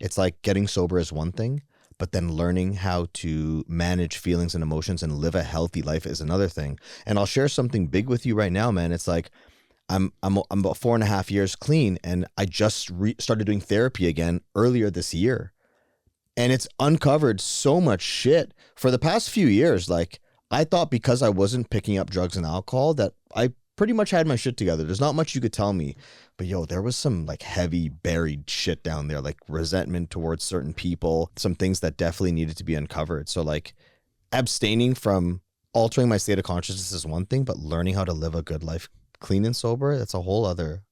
It's like getting sober is one thing, but then learning how to manage feelings and emotions and live a healthy life is another thing. And I'll share something big with you right now, man. It's like I'm about 4.5 years clean, and I just started doing therapy again earlier this year. And it's uncovered so much shit for the past few years. Like, I thought because I wasn't picking up drugs and alcohol that I pretty much had my shit together. There's not much you could tell me. But yo, there was some like heavy buried shit down there, like resentment towards certain people, some things that definitely needed to be uncovered. So like abstaining from altering my state of consciousness is one thing, but learning how to live a good life clean and sober, that's a whole other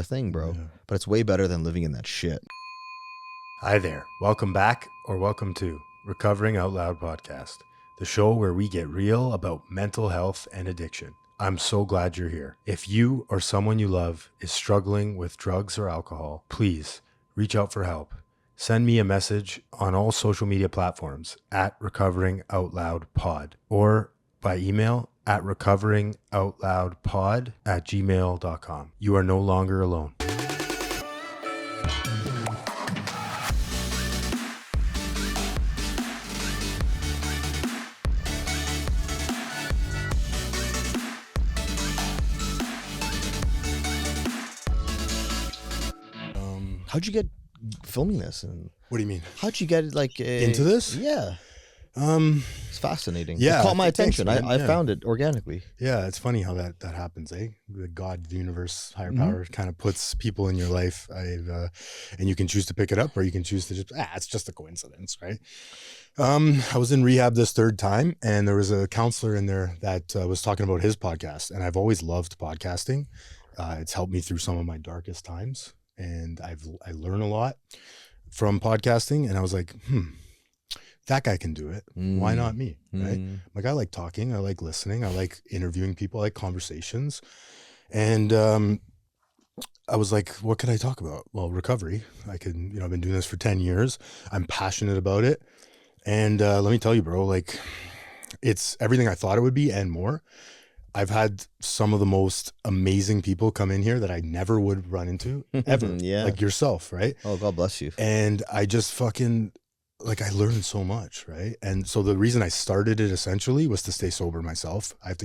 thing, bro. Yeah. But it's way better than living in that shit. Hi there. Welcome back, or welcome to Recovering Out Loud podcast, the show where we get real about mental health and addiction. I'm so glad you're here. If you or someone you love is struggling with drugs or alcohol, please reach out for help. Send me a message on all social media platforms at Recovering Out Loud Pod, or by email at recoveringoutloudpod@gmail.com. You are no longer alone. How'd you get filming this? And what do you mean? How'd you get into this? Yeah. It's fascinating. Yeah. It caught my attention. I found it organically. Yeah. It's funny how that happens, eh? God, the universe, higher power kind of puts people in your life. And you can choose to pick it up, or you can choose to just, it's just a coincidence, right? I was in rehab this third time, and there was a counselor in there that was talking about his podcast. And I've always loved podcasting. It's helped me through some of my darkest times. And I learn a lot from podcasting, and I was like, that guy can do it. Why not me? Right? Like, I like talking, I like listening, I like interviewing people, I like conversations. And I was like, what could I talk about? Well, recovery. I've been doing this for 10 years. I'm passionate about it. And let me tell you, bro, like, it's everything I thought it would be and more. I've had some of the most amazing people come in here that I never would run into ever. Yeah. Like yourself, right? Oh, God bless you. And I just I learned so much, right? And so the reason I started it essentially was to stay sober myself. I had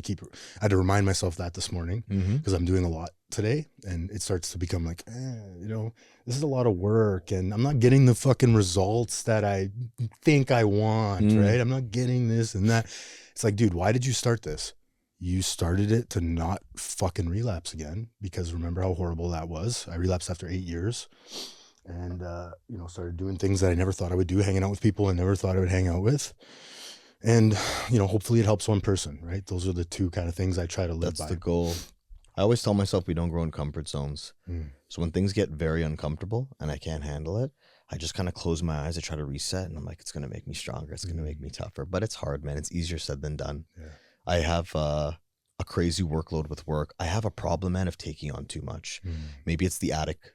to remind myself that this morning because I'm doing a lot today, and it starts to become like, this is a lot of work, and I'm not getting the fucking results that I think I want, right? I'm not getting this and that. It's like, dude, why did you start this? You started it to not fucking relapse again, because remember how horrible that was? I relapsed after 8 years, and, started doing things that I never thought I would do, hanging out with people I never thought I would hang out with. And, hopefully it helps one person, right? Those are the two kind of things I try to live by. That's the goal. I always tell myself we don't grow in comfort zones. So when things get very uncomfortable and I can't handle it, I just kind of close my eyes. I try to reset, and I'm like, it's going to make me stronger. It's going to make me tougher. But it's hard, man. It's easier said than done. Yeah. I have a crazy workload with work. I have a problem, man, of taking on too much. Maybe it's the addict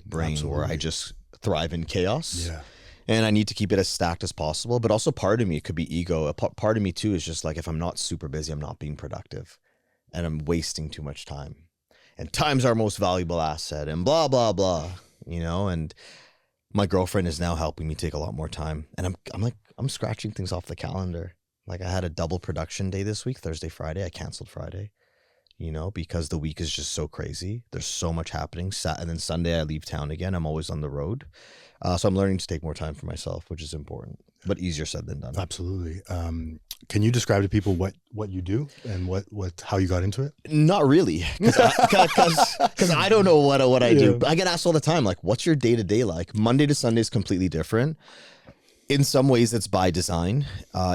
brain. Absolutely. Where I just thrive in chaos. Yeah. And I need to keep it as stacked as possible. But also part of me, it could be ego. A part of me too is just like, if I'm not super busy, I'm not being productive, and I'm wasting too much time. And time's our most valuable asset, and blah, blah, blah, and my girlfriend is now helping me take a lot more time. And I'm scratching things off the calendar. Like, I had a double production day this week, Thursday, Friday. I canceled Friday, because the week is just so crazy. There's so much happening. And then Sunday I leave town again. I'm always on the road. So I'm learning to take more time for myself, which is important, but easier said than done. Absolutely. Can you describe to people what you do and how you got into it? Not really, because I don't know what I do. I get asked all the time, like, what's your day-to-day like? Monday to Sunday is completely different. In some ways it's by design.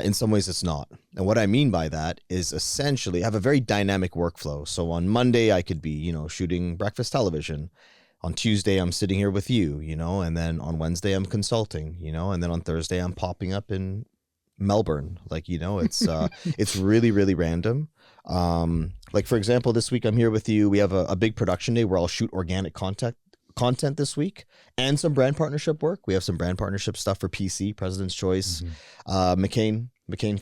In some ways it's not. And what I mean by that is essentially I have a very dynamic workflow. So on Monday I could be, shooting breakfast television. On Tuesday I'm sitting here with you, and then on Wednesday I'm consulting, and then on Thursday I'm popping up in Melbourne. Like, it's really, really random. Like, for example, this week I'm here with you. We have a big production day where I'll shoot organic content this week, and some brand partnership work. We have some brand partnership stuff for PC, President's Choice, McCain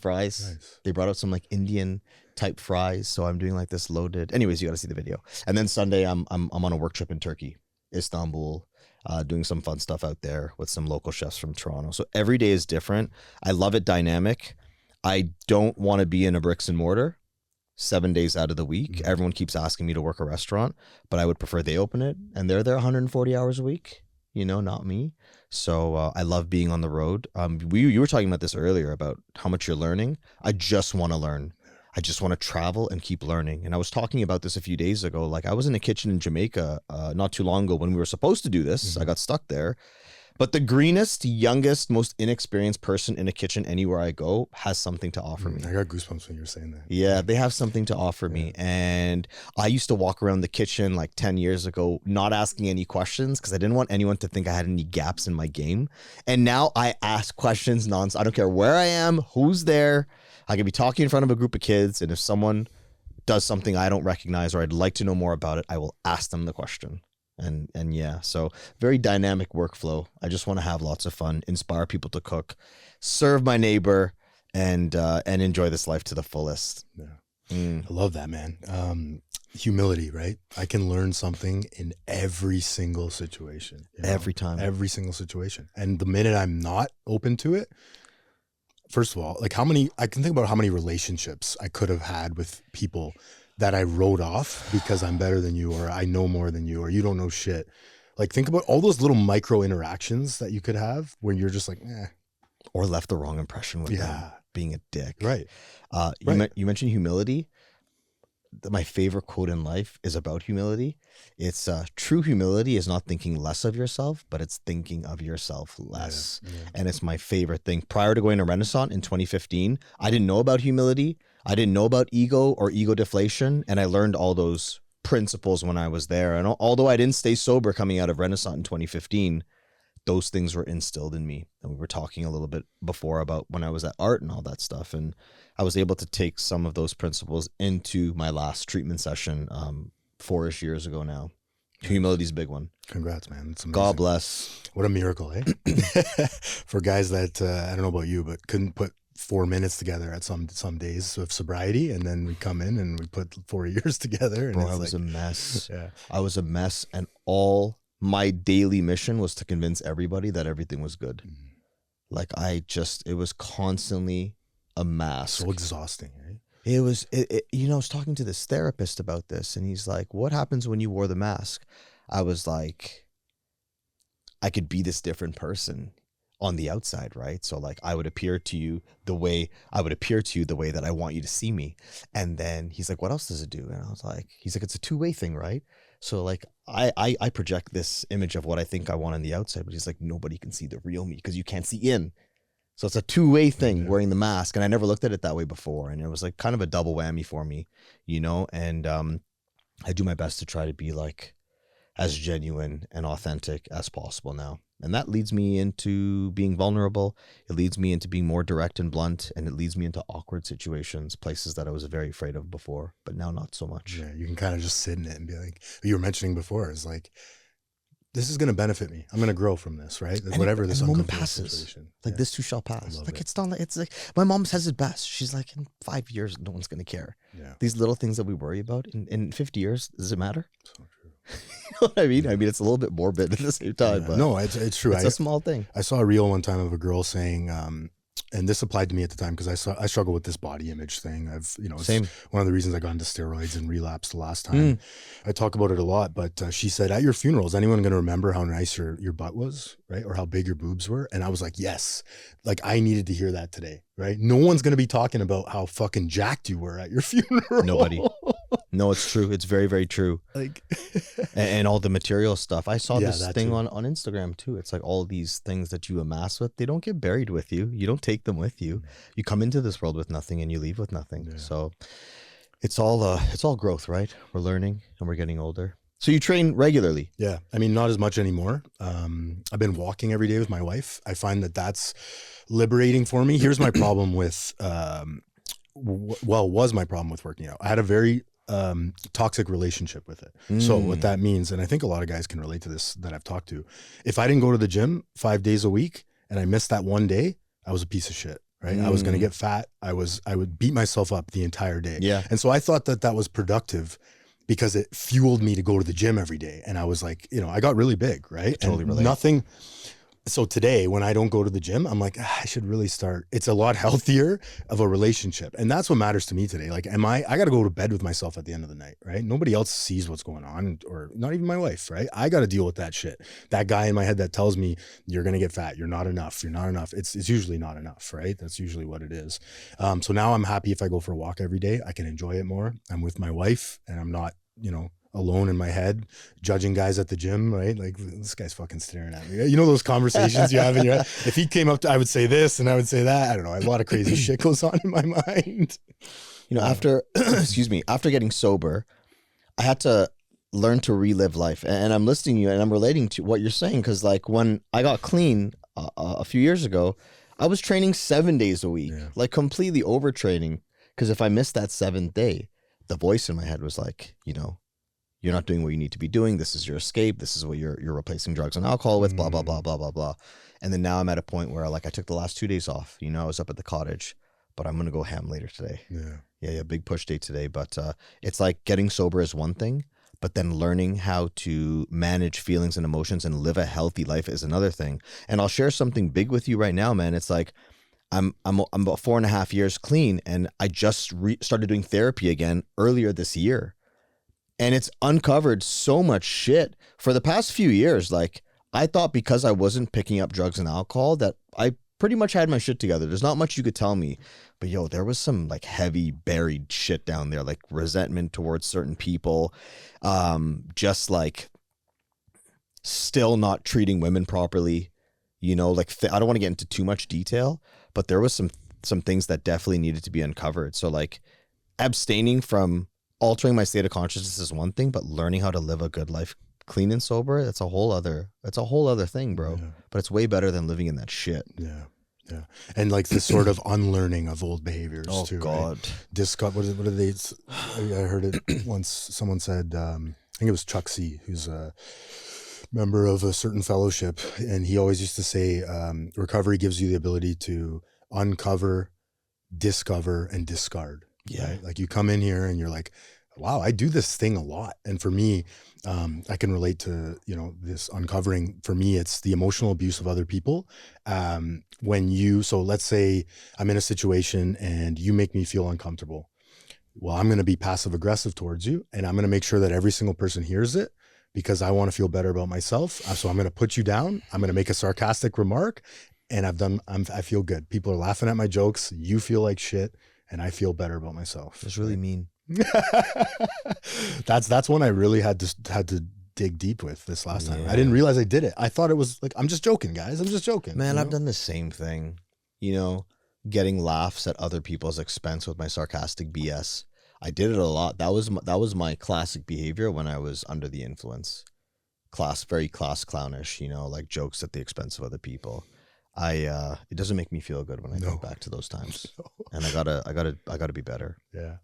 fries. Nice. They brought out some like Indian type fries, so I'm doing like this loaded. Anyways, you got to see the video. And then Sunday I'm on a work trip in Turkey, Istanbul. doing some fun stuff out there with some local chefs from Toronto. So every day is different. I love it dynamic. I don't want to be in a bricks and mortar 7 days out of the week. Mm-hmm. Everyone keeps asking me to work a restaurant, but I would prefer they open it and they're there 140 hours a week, you know, not me. So I love being on the road. You were talking about this earlier about how much you're learning. I just want to learn. I just want to travel and keep learning. And I was talking about this a few days ago. Like I was in a kitchen in Jamaica not too long ago when we were supposed to do this. I got stuck there. But the greenest, youngest, most inexperienced person in a kitchen anywhere I go has something to offer me. I got goosebumps when you were saying that. Yeah, they have something to offer me. And I used to walk around the kitchen like 10 years ago, not asking any questions because I didn't want anyone to think I had any gaps in my game. And now I ask questions nonstop. I don't care where I am, who's there. I could be talking in front of a group of kids. And if someone does something I don't recognize or I'd like to know more about it, I will ask them the question. And yeah, so very dynamic workflow. I just want to have lots of fun, inspire people to cook, serve my neighbor, and enjoy this life to the fullest. Yeah. I love that, man. Humility, right? I can learn something in every single situation. Every time. Every single situation. And the minute I'm not open to it, first of all, like I can think about how many relationships I could have had with people that I wrote off because I'm better than you, or I know more than you, or you don't know shit. Like think about all those little micro interactions that you could have when you're just like, or left the wrong impression with them being a dick. Right. You mentioned humility. My favorite quote in life is about humility. It's true humility is not thinking less of yourself, but it's thinking of yourself less. Yeah. And it's my favorite thing. Prior to going to Renaissance in 2015, I didn't know about humility. I didn't know about ego or ego deflation. And I learned all those principles when I was there. And although I didn't stay sober coming out of Renaissance in 2015, those things were instilled in me. And we were talking a little bit before about when I was at art and all that stuff. And I was able to take some of those principles into my last treatment session 4-ish years ago now. Humility is a big one. Congrats, man. It's amazing. God bless. What a miracle, eh? For guys that, I don't know about you, but couldn't put 4 minutes together at some days of sobriety, and then we come in and we put 4 years together. And bro, I was a mess. I was a mess, and all my daily mission was to convince everybody that everything was good. Like it was constantly a mask. So exhausting, right? It was, you know, I was talking to this therapist about this, and he's like, what happens when you wore the mask? I was like, I could be this different person on the outside, right? So like I would appear to you the way that I want you to see me. And then he's like, what else does it do? And I was like, he's like, it's a two-way thing, right? So like I project this image of what I think I want on the outside, but he's like, nobody can see the real me because you can't see in. So it's a two-way thing, wearing the mask. And I never looked at it that way before. And it was like kind of a double whammy for me, you know? And I do my best to try to be like as genuine and authentic as possible now. And that leads me into being vulnerable. It leads me into being more direct and blunt. And it leads me into awkward situations, places that I was very afraid of before, but now not so much. Yeah, you can kind of just sit in it and be like, you were mentioning before, is like, this is going to benefit me. I'm going to grow from this, right? Whatever this moment passes. Situation. Like this too shall pass. Like it's not. It's like my mom says it best. She's like, in 5 years, no one's going to care. Yeah. These little things that we worry about in 50 years, does it matter? So true. You know what I mean? I mean, it's a little bit morbid at the same time. But no, it's true. It's a small thing. I saw a reel one time of a girl saying, and this applied to me at the time because I struggle with this body image thing. It's Same. One of the reasons I got into steroids and relapsed the last time. I talk about it a lot, but she said, at your funeral, is anyone going to remember how nice your butt was, right? Or how big your boobs were? And I was like, yes. Like I needed to hear that today, right? No one's going to be talking about how fucking jacked you were at your funeral. Nobody. No, it's true. It's very, very true. Like, and all the material stuff. I saw this thing on Instagram too. It's like all these things that you amass with, they don't get buried with you. You don't take them with you. You come into this world with nothing and you leave with nothing. Yeah. So it's all growth, right? We're learning and we're getting older. So you train regularly? Yeah. I mean, not as much anymore. I've been walking every day with my wife. I find that that's liberating for me. Here's my problem with, was my problem with working out. I had a very toxic relationship with it. So what that means, and I think a lot of guys can relate to this that I've talked to, if I didn't go to the gym 5 days a week and I missed that one day, I was a piece of shit, right? I was going to get fat. I would beat myself up the entire day. Yeah. And so I thought that was productive because it fueled me to go to the gym every day. And I was like, you know, I got really big, right? Totally and relate. nothing. So today when I don't go to the gym, I'm like, I should really start. It's a lot healthier of a relationship. And that's what matters to me today. Like, I got to go to bed with myself at the end of the night, right? Nobody else sees what's going on, or not even my wife, right? I got to deal with that shit. That guy in my head that tells me you're going to get fat. You're not enough. You're not enough. It's usually not enough, right? That's usually what it is. So now I'm happy if I go for a walk every day. I can enjoy it more. I'm with my wife and I'm not, you know, alone in my head judging guys at the gym, right? Like, this guy's fucking staring at me. You know those conversations you have in your head? If he came up to, I would say this and I would say that. I don't know. A lot of crazy shit goes on in my mind. You know, after excuse me, after getting sober, I had to learn to relive life. And I'm listening to you and I'm relating to what you're saying, because like when I got clean a few years ago, I was training 7 days a week, like completely overtraining, because if I missed that 7th day, the voice in my head was like, you know, you're not doing what you need to be doing. This is your escape. This is what you're replacing drugs and alcohol with, blah, blah, blah, blah, blah, blah. And then now I'm at a point where like I took the last 2 days off. You know, I was up at the cottage, but I'm going to go ham later today. Yeah, big push day today. But it's like getting sober is one thing, but then learning how to manage feelings and emotions and live a healthy life is another thing. And I'll share something big with you right now, man. It's like I'm about 4.5 years clean, and I just started doing therapy again earlier this year. And it's uncovered so much shit for the past few years. Like, I thought because I wasn't picking up drugs and alcohol that I pretty much had my shit together. There's not much you could tell me. But yo, there was some like heavy buried shit down there, like resentment towards certain people. Just like still not treating women properly. You know, like I don't want to get into too much detail, but there was some things that definitely needed to be uncovered. So like abstaining from altering my state of consciousness is one thing, but learning how to live a good life clean and sober, that's a whole other thing, bro. But it's way better than living in that shit. Yeah. And like this sort of unlearning of old behaviors too. God. Right? What are they? I heard it once. Someone said, I think it was Chuck C, who's a member of a certain fellowship. And he always used to say, recovery gives you the ability to uncover, discover, and discard. Yeah. Right? Like you come in here and you're like, wow, I do this thing a lot. And for me, I can relate to, you know, this uncovering. For me, it's the emotional abuse of other people. So let's say I'm in a situation and you make me feel uncomfortable. Well, I'm going to be passive aggressive towards you, and I'm going to make sure that every single person hears it because I want to feel better about myself. So I'm going to put you down. I'm going to make a sarcastic remark, and I feel good. People are laughing at my jokes. You feel like shit. And I feel better about myself. That's really mean. That's when I really had to dig deep with this last time. I didn't realize I did it. I thought it was like, I'm just joking, guys. I'm just joking. Man, I've done the same thing. You know, getting laughs at other people's expense with my sarcastic BS. I did it a lot. That was my classic behavior when I was under the influence. Very class clownish, you know, like jokes at the expense of other people. It doesn't make me feel good when I think back to those times. And I gotta be better. Yeah.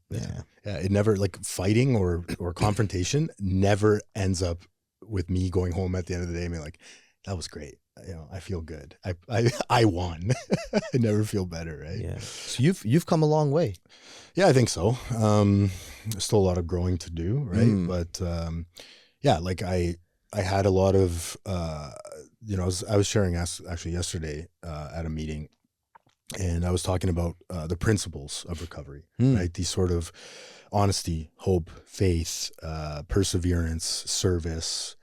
It never, like, fighting or confrontation never ends up with me going home at the end of the day and being like, that was great. You know, I feel good. I won. I never feel better. Right. Yeah. So you've come a long way. Yeah, I think so. There's still a lot of growing to do. Right. But, like I had a lot of, I was sharing actually yesterday at a meeting, and I was talking about the principles of recovery, right? These sort of honesty, hope, faith, perseverance, service,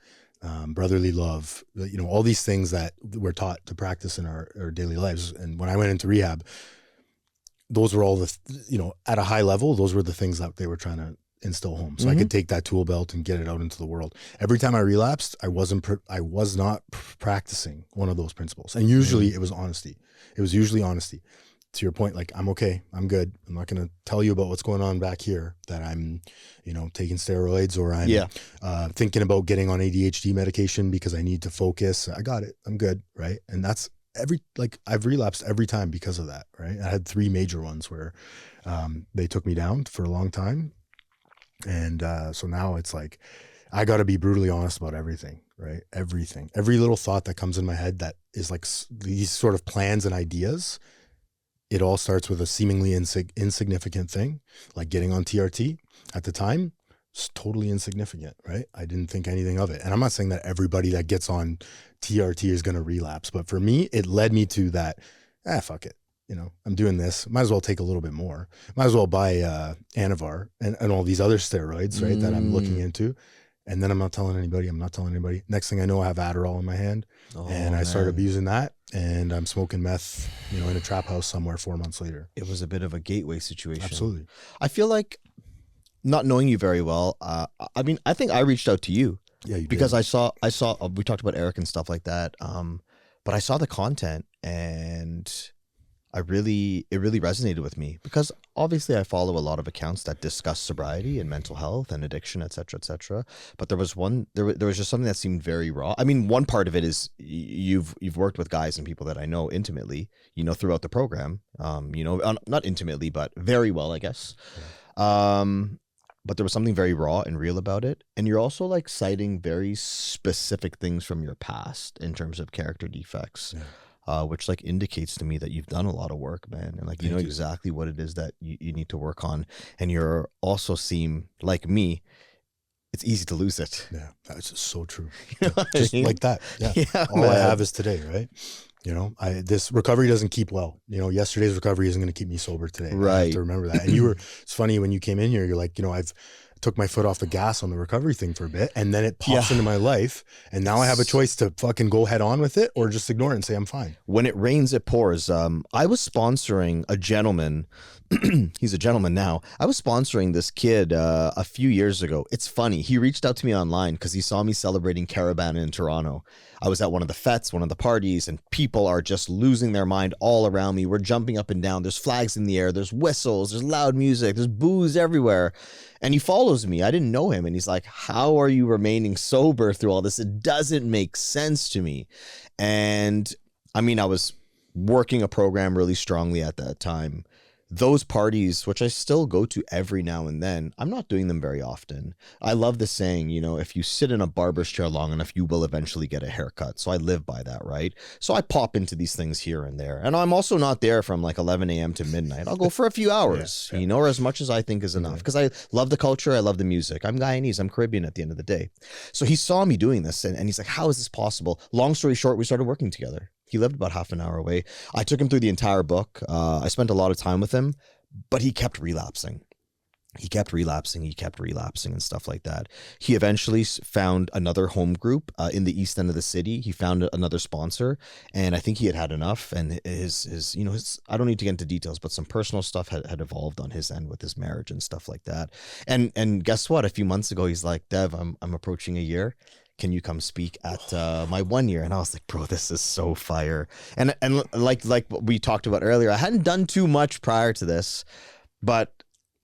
brotherly love, you know, all these things that we're taught to practice in our daily lives. And when I went into rehab, those were all at a high level, those were the things that they were trying to instill home. So I could take that tool belt and get it out into the world. Every time I relapsed, I was not practicing one of those principles. And usually it was honesty. It was usually honesty. To your point, like, I'm okay. I'm good. I'm not going to tell you about what's going on back here, that I'm, taking steroids, or I'm thinking about getting on ADHD medication because I need to focus. I got it. I'm good. Right. And that's I've relapsed every time because of that. Right. I had 3 major ones where they took me down for a long time. And so now it's like, I got to be brutally honest about everything, right? Everything, every little thought that comes in my head that is like these sort of plans and ideas. It all starts with a seemingly insignificant thing, like getting on TRT. At the time, It's totally insignificant, right? I didn't think anything of it. And I'm not saying that everybody that gets on TRT is going to relapse, but for me, it led me to that, fuck it. You know, I'm doing this. Might as well take a little bit more. Might as well buy Anavar and all these other steroids, right, that I'm looking into. And then I'm not telling anybody. I'm not telling anybody. Next thing I know, I have Adderall in my hand. And I started abusing that. And I'm smoking meth, you know, in a trap house somewhere 4 months later. It was a bit of a gateway situation. Absolutely. I feel like, not knowing you very well, I mean, I think I reached out to you. Yeah, you because did. I saw we talked about Eric and stuff like that. But I saw the content and it really resonated with me, because obviously I follow a lot of accounts that discuss sobriety and mental health and addiction, et cetera, et cetera. But there was just something that seemed very raw. I mean, one part of it is you've worked with guys and people that I know intimately, you know, throughout the program, you know, not intimately, but very well, I guess. Yeah. But there was something very raw and real about it. And you're also like citing very specific things from your past in terms of character defects. Yeah. Which like indicates to me that you've done a lot of work, man. And like, you know exactly what it is that you need to work on. And you're also seem like me, it's easy to lose it. Yeah, that's just so true. You know just I mean? Like that. Yeah. All man. I have is today, right? You know, this recovery doesn't keep well. You know, yesterday's recovery isn't going to keep me sober today. Right. I have to remember that. And it's funny when you came in here, you're like, you know, I've took my foot off the gas on the recovery thing for a bit, and then it pops into my life, and now I have a choice to fucking go head on with it or just ignore it and say I'm fine. When it rains, it pours. I was sponsoring a gentleman. He's a gentleman now. I was sponsoring this kid a few years ago. It's funny. He reached out to me online because he saw me celebrating Caravana in Toronto. I was at one of the fetes, one of the parties, and people are just losing their mind all around me. We're jumping up and down. There's flags in the air. There's whistles. There's loud music. There's booze everywhere. And he follows me. I didn't know him. And he's like, how are you remaining sober through all this? It doesn't make sense to me. And I mean, I was working a program really strongly at that time. Those parties, which I still go to every now and then, I'm not doing them very often. I love the saying, you know, if you sit in a barber's chair long enough, you will eventually get a haircut. So I live by that, right? So I pop into these things here and there. And I'm also not there from like 11 a.m. to midnight. I'll go for a few hours, you know, or as much as I think is enough. Because I love the culture. I love the music. I'm Guyanese. I'm Caribbean at the end of the day. So he saw me doing this and he's like, how is this possible? Long story short, we started working together. He lived about half an hour away. I took him through the entire book. I spent a lot of time with him, but he kept relapsing. He kept relapsing and stuff like that. He eventually found another home group in the east end of the city. He found another sponsor, and I think he had enough. And his I don't need to get into details, but some personal stuff had evolved on his end with his marriage and stuff like that. And guess what? A few months ago, he's like, Dev, I'm approaching a year. Can you come speak at my 1 year? And I was like, bro, this is so fire. And like we talked about earlier, I hadn't done too much prior to this, but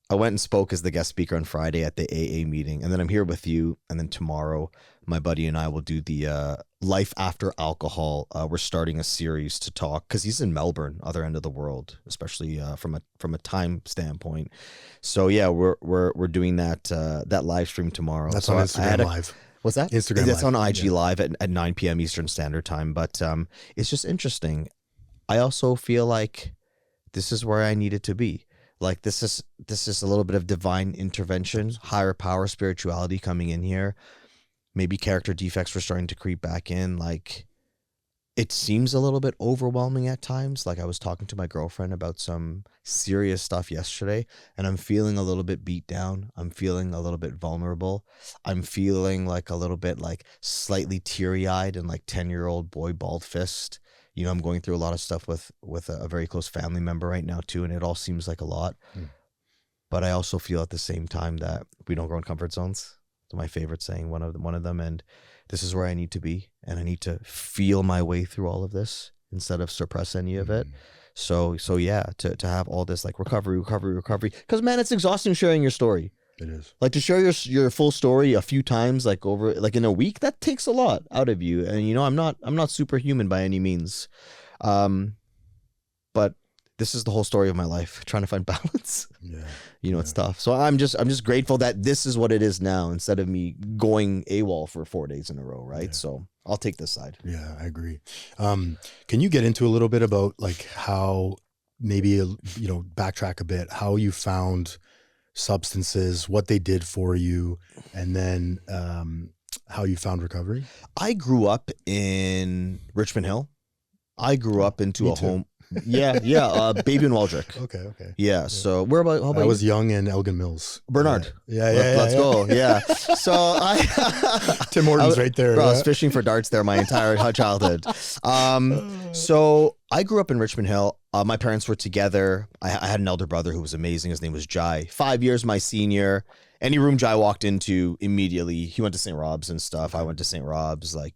I went and spoke as the guest speaker on Friday at the AA meeting. And then I'm here with you. And then tomorrow, my buddy and I will do the Life After Alcohol. We're starting a series to talk, because he's in Melbourne, other end of the world, especially from a time standpoint. So yeah, we're doing that live stream tomorrow. That's on Instagram Live. What's that? Instagram That's Live. on IG Live at 9 p.m. Eastern Standard Time. But it's just interesting. I also feel like this is where I needed to be. Like this is a little bit of divine intervention, higher power, spirituality coming in here. Maybe character defects were starting to creep back in. Like it seems a little bit overwhelming at times. Like I was talking to my girlfriend about some serious stuff yesterday, and I'm feeling a little bit beat down. I'm feeling a little bit vulnerable. I'm feeling like a little bit like slightly teary-eyed and like 10-year-old boy bald fist. You know, I'm going through a lot of stuff with a very close family member right now too, and it all seems like a lot. But I also feel at the same time that we don't grow in comfort zones. It's my favorite saying, one of them, and this is where I need to be, and I need to feel my way through all of this instead of suppress any of it. So yeah, to have all this like recovery, because man, it's exhausting sharing your story. It is. Like to share your full story a few times, like over like in a week, that takes a lot out of you. And you know, I'm not superhuman by any means, but this is the whole story of my life, trying to find balance. Yeah. You know, it's tough. So I'm just grateful that this is what it is now, instead of me going AWOL for 4 days in a row. Right. Yeah. So I'll take this side. Yeah, I agree. Can you get into a little bit about like how maybe, you know, backtrack a bit, how you found substances, what they did for you, and then how you found recovery? I grew up in Richmond Hill. I grew up into me a too. home. Yeah, Baby and Waldrick. Okay. Yeah. So where about? How about I you? was young in Elgin Mills. Bernard. Yeah. Let's go. Yeah. So Tim Hortons right there. Bro, I was fishing for darts there my entire childhood. So I grew up in Richmond Hill. My parents were together. I had an elder brother who was amazing. His name was Jai. 5 years my senior. Any room Jai walked into, immediately, he went to St. Rob's and stuff. I went to St. Rob's, like,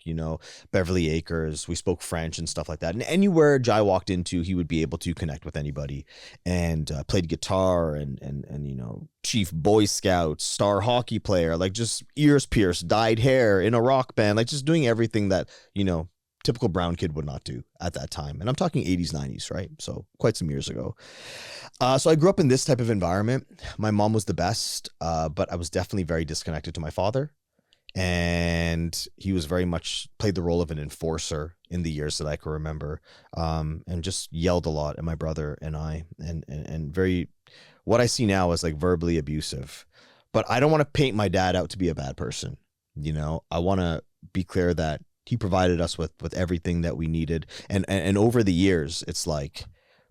Beverly Acres. We spoke French and stuff like that. And anywhere Jai walked into, he would be able to connect with anybody, and played guitar and chief Boy Scout, star hockey player, like just ears pierced, dyed hair in a rock band, like just doing everything that, typical brown kid would not do at that time. And I'm talking 80s, 90s, right? So quite some years ago. So I grew up in this type of environment. My mom was the best, but I was definitely very disconnected to my father. And he was very much played the role of an enforcer in the years that I can remember, and just yelled a lot at my brother and I, and very, what I see now is like verbally abusive. But I don't want to paint my dad out to be a bad person. I want to be clear that he provided us with everything that we needed. And over the years, it's like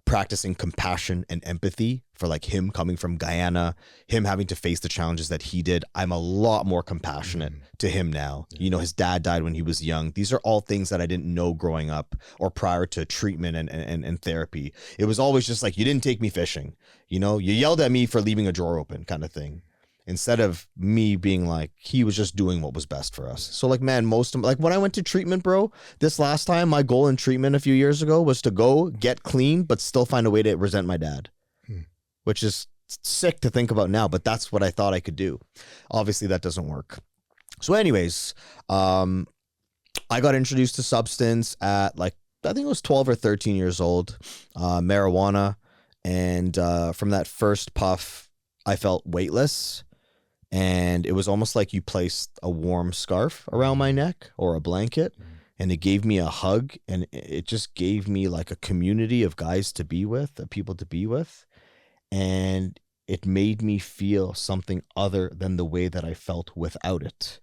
practicing compassion and empathy for like him coming from Guyana, him having to face the challenges that he did. I'm a lot more compassionate to him now. His dad died when he was young. These are all things that I didn't know growing up or prior to treatment and therapy. It was always just like, you didn't take me fishing. You yelled at me for leaving a drawer open, kind of thing. Instead of me being like, he was just doing what was best for us. So like, man, like when I went to treatment, bro, this last time, my goal in treatment a few years ago was to go get clean, but still find a way to resent my dad, which is sick to think about now, but that's what I thought I could do. Obviously that doesn't work. So anyways, I got introduced to substance at like, I think it was 12 or 13 years old, marijuana. And from that first puff, I felt weightless. And it was almost like you placed a warm scarf around my neck or a blanket, and it gave me a hug, and it just gave me like a community of guys to be with, of people to be with. And it made me feel something other than the way that I felt without it.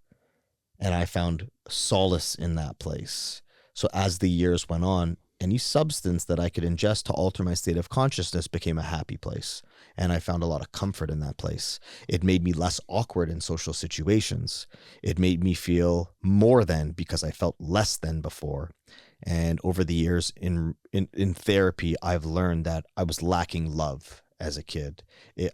And I found solace in that place. So as the years went on, any substance that I could ingest to alter my state of consciousness became a happy place. And I found a lot of comfort in that place. It made me less awkward in social situations. It made me feel more than because I felt less than before. And over the years in therapy, I've learned that I was lacking love as a kid.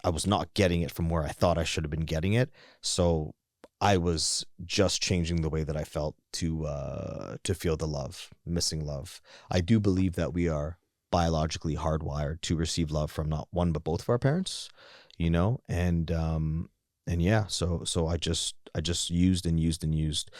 I was not getting it from where I thought I should have been getting it. So I was just changing the way that I felt to feel the love, missing love. I do believe that we are biologically hardwired to receive love from not one but both of our parents, and yeah, so I just used and used.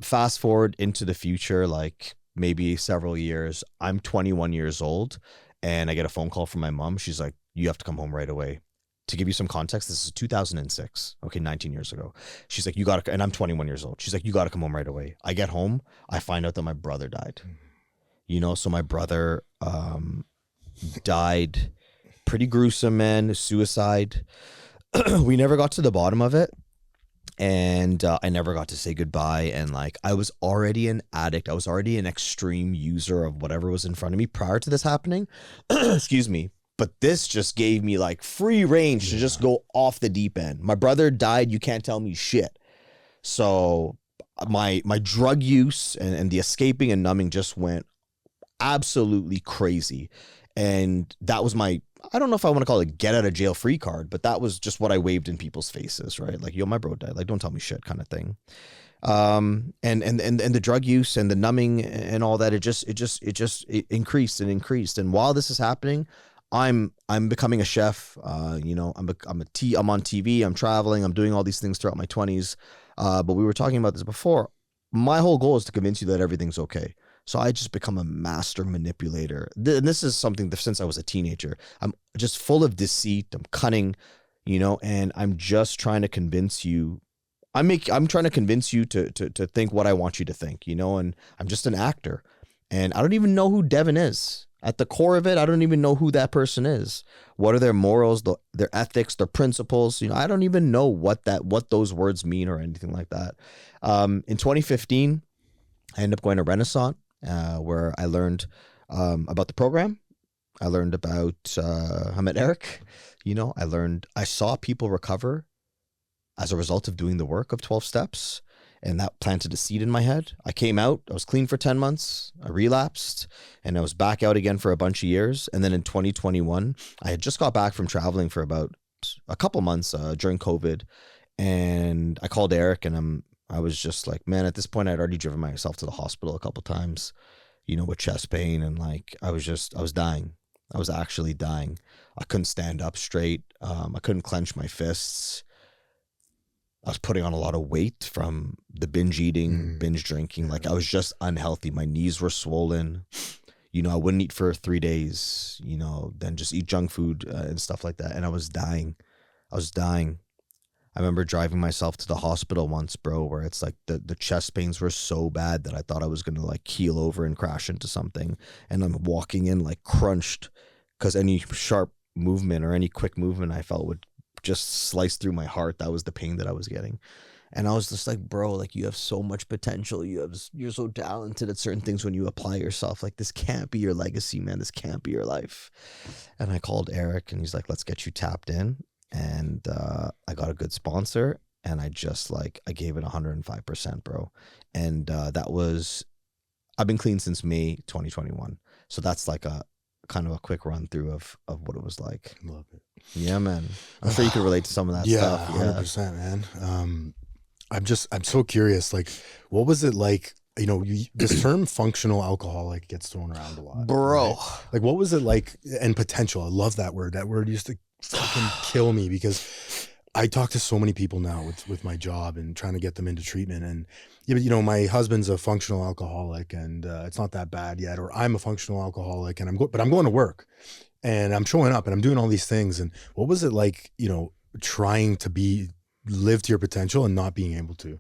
Fast forward into the future, like maybe several years, I'm 21 years old, and I get a phone call from my mom. She's like, "You have to come home right away." To give you some context, this is 2006. Okay, 19 years ago. She's like, "You got to," and I'm 21 years old. She's like, "You got to come home right away." I get home, I find out that my brother died. So my brother died pretty gruesome, man, suicide. We never got to the bottom of it. And I never got to say goodbye. And like, I was already an addict. I was already an extreme user of whatever was in front of me prior to this happening. Excuse me. But this just gave me like free range to just go off the deep end. My brother died. You can't tell me shit. So my drug use and the escaping and numbing just went absolutely crazy. And that was my, I don't know if I want to call it get out of jail free card, but that was just what I waved in people's faces, right? Like, yo, my bro died. Like, don't tell me shit, kind of thing. And the drug use and the numbing and all that, it increased and increased. And while this is happening, I'm becoming a chef. I'm on TV. I'm traveling. I'm doing all these things throughout my 20s. But we were talking about this before. My whole goal is to convince you that everything's okay. So I just become a master manipulator. And this is something that since I was a teenager, I'm just full of deceit. I'm cunning, and I'm just trying to convince you. I'm trying to convince you to think what I want you to think, and I'm just an actor. And I don't even know who Devin is. At the core of it, I don't even know who that person is. What are their morals, their ethics, their principles? I don't even know what those words mean or anything like that. In 2015, I ended up going to Renaissance, where I learned about the program. I learned about, I met Eric. I saw people recover as a result of doing the work of 12 steps. And that planted a seed in my head. I came out, I was clean for 10 months, I relapsed, and I was back out again for a bunch of years. And then in 2021, I had just got back from traveling for about a couple months during COVID. And I called Eric, and I was just like, man, at this point, I'd already driven myself to the hospital a couple times, with chest pain. And like, I was dying. I was actually dying. I couldn't stand up straight. I couldn't clench my fists. I was putting on a lot of weight from the binge eating, binge drinking. Like, I was just unhealthy. My knees were swollen. I wouldn't eat for 3 days, then just eat junk food and stuff like that. And I was dying. I remember driving myself to the hospital once, bro, where it's like the chest pains were so bad that I thought I was going to like keel over and crash into something. And I'm walking in like crunched because any sharp movement or any quick movement I felt would just sliced through my heart. That was the pain that I was getting. And I was just like, bro, like, you have so much potential. You're so talented at certain things when you apply yourself. Like, this can't be your legacy, man. This can't be your life. And I called Eric, and he's like, let's get you tapped in. And I got a good sponsor, and I gave it 105%, bro. And I've been clean since May 2021. So that's like a kind of a quick run through of what it was like. Love it. Yeah, man. I'm sure you could relate to some of that stuff. Yeah, 100%, man. I'm so curious. Like, what was it like? This term functional alcoholic gets thrown around a lot, bro. Right? Like, what was it like? And potential. I love that word. That word used to fucking kill me because I talk to so many people now with my job and trying to get them into treatment. And my husband's a functional alcoholic, and it's not that bad yet. Or I'm a functional alcoholic, and I'm going to work, and I'm showing up, and I'm doing all these things. And what was it like? Trying to live to your potential and not being able to?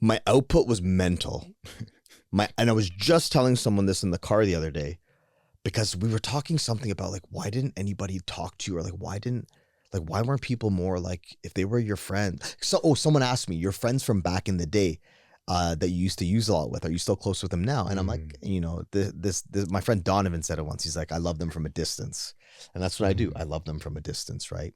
My output was mental. And I was just telling someone this in the car the other day, because we were talking something about like, why didn't anybody talk to you, or like, why weren't people more like, if they were your friend? So, someone asked me, your friends from back in the day that you used to use a lot with, are you still close with them now? And I'm like, this my friend Donovan said it once. He's like, I love them from a distance. And that's what I do. I love them from a distance, right?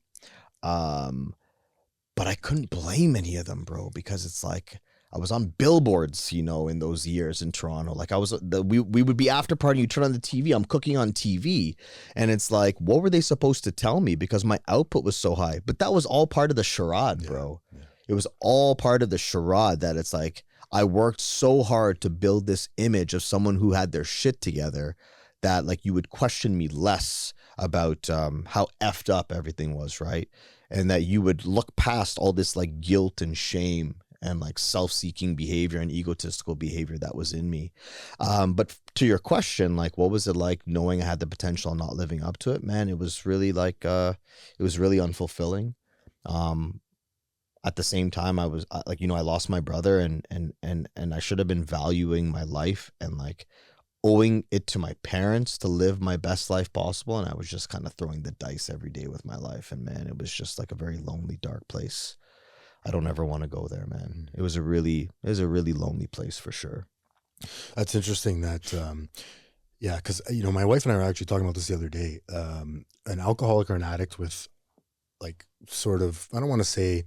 But I couldn't blame any of them, bro, because it's like, I was on billboards, in those years in Toronto. Like, we would be after partying, you turn on the TV, I'm cooking on TV. And it's like, what were they supposed to tell me? Because my output was so high. But that was all part of the charade, bro. Yeah. It was all part of the charade, that it's like, I worked so hard to build this image of someone who had their shit together, that like, you would question me less about how effed up everything was, right? And that you would look past all this like guilt and shame and like self-seeking behavior and egotistical behavior that was in me. But to your question, like, what was it like knowing I had the potential and not living up to it? Man, it was really like, it was really unfulfilling. At the same time, I was like, I lost my brother, and I should have been valuing my life and like owing it to my parents to live my best life possible. And I was just kind of throwing the dice every day with my life. And man, it was just like a very lonely, dark place. I don't ever want to go there, man. It was a really lonely place for sure. That's interesting that, because, my wife and I were actually talking about this the other day. An alcoholic or an addict with like sort of, I don't want to say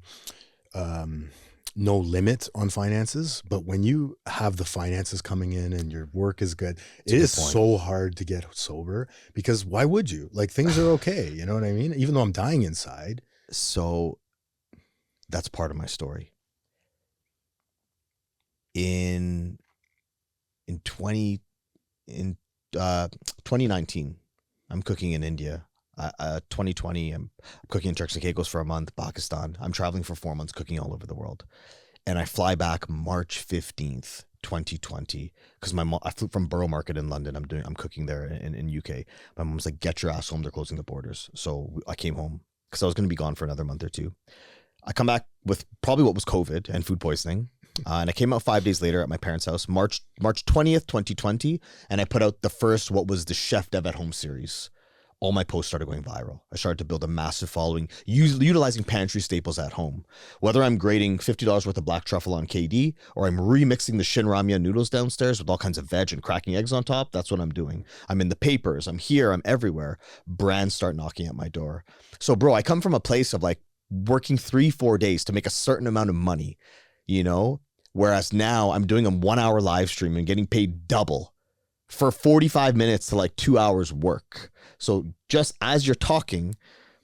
no limit on finances, but when you have the finances coming in and your work is good, it is so hard to get sober, because why would you? Like, things are okay. You know what I mean? Even though I'm dying inside. So that's part of my story. In 2019, I'm cooking in India. 2020, I'm cooking in Turks and Caicos for a month, Pakistan. I'm traveling for 4 months, cooking all over the world. And I fly back March 15th, 2020, because I flew from Borough Market in London. I'm cooking there in UK. My mom's like, get your ass home. They're closing the borders. So I came home because I was going to be gone for another month or two. I come back with probably what was COVID and food poisoning. And I came out 5 days later at my parents' house, March 20th, 2020. And I put out the first, what was the Chef Dev at Home series. All my posts started going viral. I started to build a massive following, utilizing pantry staples at home. Whether I'm grating $50 worth of black truffle on KD, or I'm remixing the Shin Ramyun noodles downstairs with all kinds of veg and cracking eggs on top, that's what I'm doing. I'm in the papers, I'm here, I'm everywhere. Brands start knocking at my door. So bro, I come from a place of like working 3-4 days to make a certain amount of money, you know? Whereas now I'm doing a 1 hour live stream and getting paid double for 45 minutes to like 2 hours work. So just as you're talking,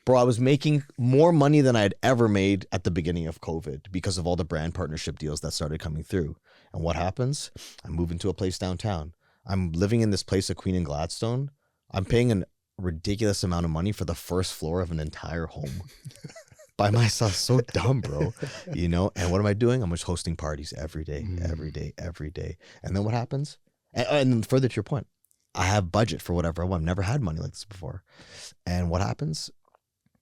bro, I was making more money than I had ever made at the beginning of COVID because of all the brand partnership deals that started coming through. And what happens? I move into a place downtown. I'm living in this place at Queen and Gladstone. I'm paying a ridiculous amount of money for the first floor of an entire home by myself. So dumb, bro. You know, and what am I doing? I'm just hosting parties every day. And then what happens? And further to your point, I have budget for whatever I want. I've never had money like this before. And what happens?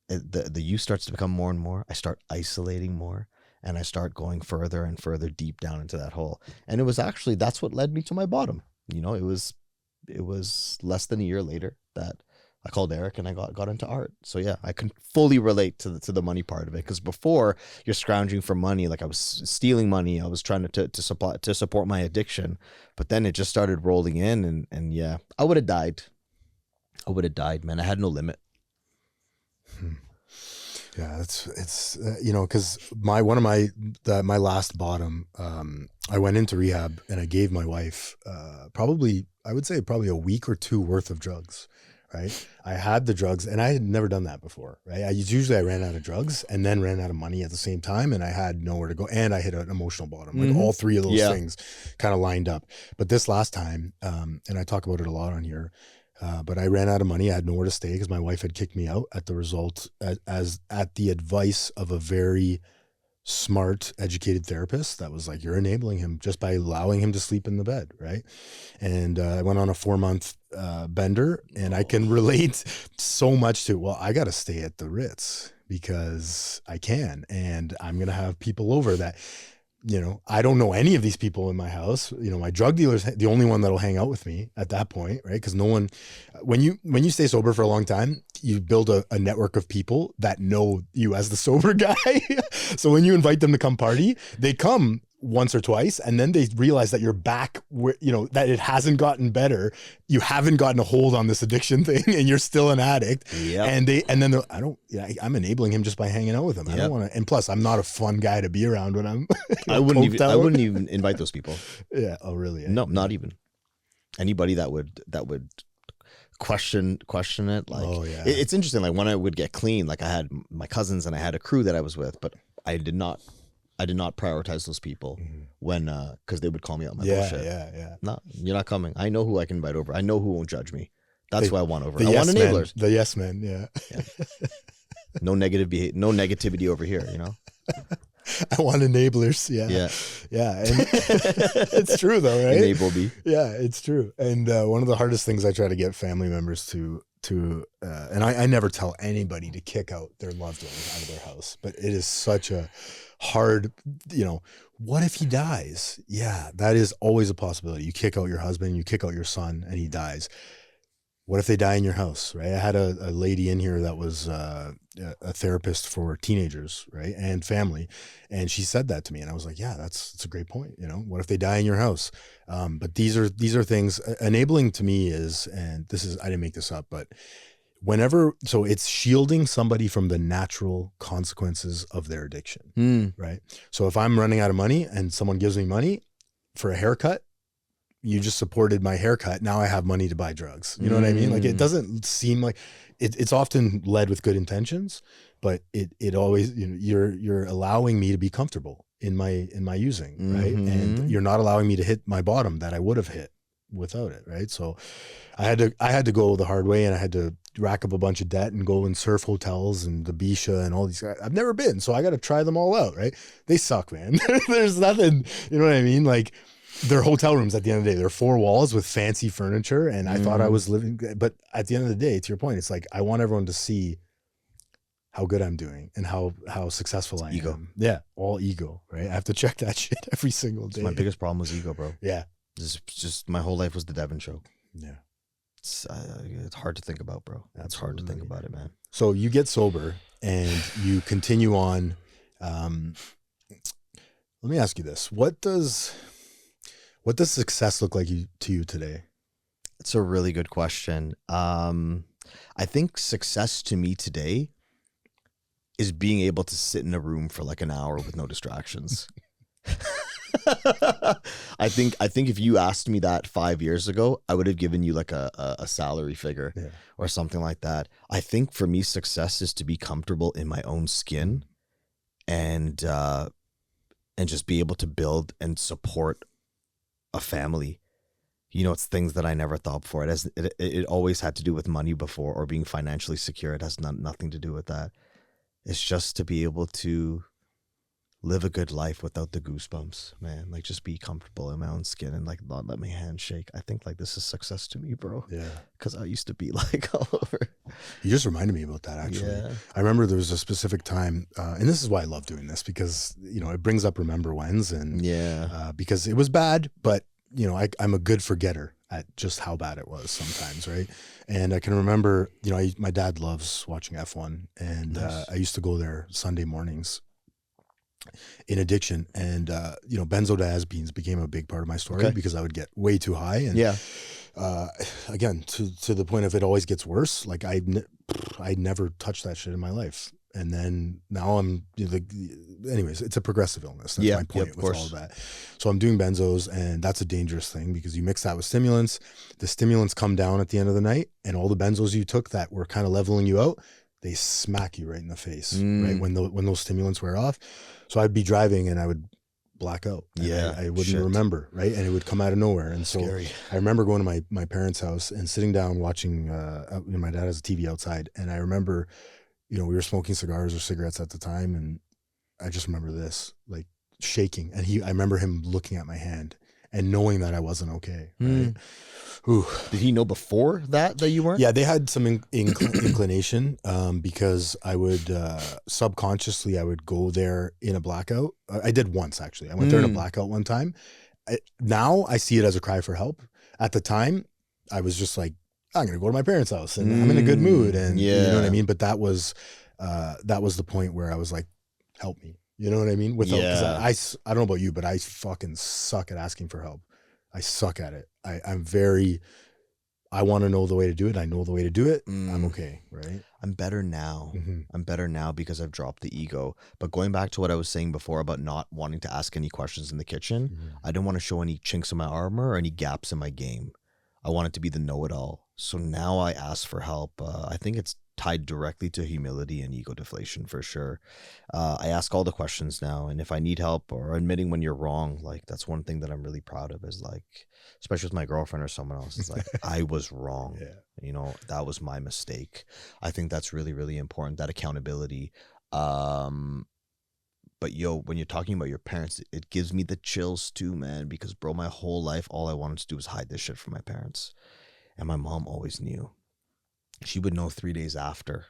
The use starts to become more and more. I start isolating more, and I start going further and further deep down into that hole. And it was actually, that's what led me to my bottom. You know, it was less than a year later that I called Eric and I got into art. So yeah, I can fully relate to the money part of it. Because before, you're scrounging for money, like I was stealing money. I was trying to support my addiction, but then it just started rolling in, and yeah, I would have died. Man. I had no limit. Yeah, it's you know, because my last bottom, I went into rehab and I gave my wife probably a week or two worth of drugs. Right. I had the drugs and I had never done that before. Right. I ran out of drugs and then ran out of money at the same time, and I had nowhere to go, and I hit an emotional bottom. Like all three of those things kind of lined up. But this last time, and I talk about it a lot on here, but I ran out of money. I had nowhere to stay because my wife had kicked me out at the advice of a very smart, educated therapist that was like, you're enabling him just by allowing him to sleep in the bed. Right. And I went on a 4-month bender, and I can relate so much to, well, I got to stay at the Ritz because I can, and I'm going to have people over that, you know, I don't know any of these people in my house. You know, my drug dealer's the only one that'll hang out with me at that point. Right. Cause no one, when you stay sober for a long time, you build a network of people that know you as the sober guy. So when you invite them to come party, they come once or twice, and then they realize that you're back where, you know, that it hasn't gotten better. You haven't gotten a hold on this addiction thing, and you're still an addict. Yep. And then I'm enabling him just by hanging out with him. I don't want to, and plus I'm not a fun guy to be around when I'm, I wouldn't even invite those people. Yeah. Oh, really? No, not even anybody that would question it. Like, it's interesting. Like when I would get clean, like I had my cousins and I had a crew that I was with, but I did not prioritize those people when, cause they would call me out my bullshit. Yeah. No, you're not coming. I know who I can invite over. I know who won't judge me. That's who I want over. I want enablers. The yes men. Yeah. No negativity over here, you know? I want enablers. Yeah. And it's true though, right? Enable me. Yeah, it's true. And one of the hardest things I try to get family members to and I never tell anybody to kick out their loved one out of their house, but it is such a hard, you know, what if he dies? Yeah, that is always a possibility. You kick out your husband, you kick out your son, and he dies. What if they die in your house, right? I had a lady in here that was a therapist for teenagers, right, and family, and she said that to me, and I was like, yeah, that's a great point. You know, what if they die in your house? But these are things. Enabling to me is, and this is, I didn't make this up, but so it's shielding somebody from the natural consequences of their addiction, right? So if I'm running out of money and someone gives me money for a haircut, you just supported my haircut. Now I have money to buy drugs. You know what I mean? Like, it doesn't seem like it's often led with good intentions, but it always, you know, you're allowing me to be comfortable in my using, right? And you're not allowing me to hit my bottom that I would have hit without it, right? So I had to go the hard way, and I had to rack up a bunch of debt and go and surf hotels and the Bisha and all these guys. I've never been, so I got to try them all out, right? They suck, man. There's nothing, you know what I mean? Like, they're hotel rooms at the end of the day. They're 4 walls with fancy furniture, and I thought I was living, but at the end of the day, to your point, it's like, I want everyone to see how good I'm doing and how successful I ego. am. Yeah, all ego, right? I have to check that shit every single day. My biggest problem was ego, bro. Yeah. This is just my whole life was the Devan show. Yeah. It's hard to think about, bro. It's hard to think about it, man. So you get sober and you continue on. Let me ask you this. What does success look like to you today? It's a really good question. I think success to me today is being able to sit in a room for like an hour with no distractions. I think if you asked me that 5 years ago, I would have given you like a salary figure or something like that. I think for me, success is to be comfortable in my own skin and just be able to build and support a family. You know, it's things that I never thought before. It always had to do with money before or being financially secure. It has nothing to do with that. It's just to be able to live a good life without the goosebumps, man. Like just be comfortable in my own skin and like not let my hand shake. I think like this is success to me, bro. Yeah. Because I used to be like all over. You just reminded me about that, actually. Yeah. I remember there was a specific time, and this is why I love doing this, because, you know, it brings up remember whens, and because it was bad, but, you know, I'm a good forgetter at just how bad it was sometimes, right? And I can remember, you know, my dad loves watching F1, and nice. I used to go there Sunday mornings in addiction, and you know, benzodiazepines became a big part of my story because I would get way too high, and again, to the point of it always gets worse. Like I'd never touched that shit in my life, and then now I'm anyways, it's a progressive illness. That's my point with all of that. So I'm doing benzos, and that's a dangerous thing because you mix that with stimulants. The stimulants come down at the end of the night, and all the benzos you took that were kind of leveling you out, they smack you right in the face, right? When those stimulants wear off. So I'd be driving and I would black out. I wouldn't remember, right? And it would come out of nowhere. And so scary. I remember going to my parents' house and sitting down watching, my dad has a TV outside. And I remember, you know, we were smoking cigars or cigarettes at the time. And I just remember this, like shaking. And I remember him looking at my hand and knowing that I wasn't okay, right? Did he know before that you weren't? Yeah, they had some inclination because I would subconsciously, I would go there in a blackout. I did once, actually. I went there in a blackout one time. Now I see it as a cry for help. At the time, I was just like, I'm going to go to my parents' house and I'm in a good mood. And you know what I mean? But that was the point where I was like, help me. You know what I mean? Because I don't know about you, but I fucking suck at asking for help. I suck at it. I want to know the way to do it. I know the way to do it. I'm okay, right? I'm better now. I'm better now because I've dropped the ego. But going back to what I was saying before about not wanting to ask any questions in the kitchen, I didn't want to show any chinks in my armor or any gaps in my game. I wanted to be the know-it-all. So now I ask for help. I think it's tied directly to humility and ego deflation for sure. I ask all the questions now, and if I need help or admitting when you're wrong, like that's one thing that I'm really proud of is like, especially with my girlfriend or someone else, is like, I was wrong. You know, that was my mistake. I think that's really, really important, that accountability. But when you're talking about your parents, it gives me the chills too, man, because bro, my whole life, all I wanted to do was hide this shit from my parents. And my mom always knew. She would know 3 days after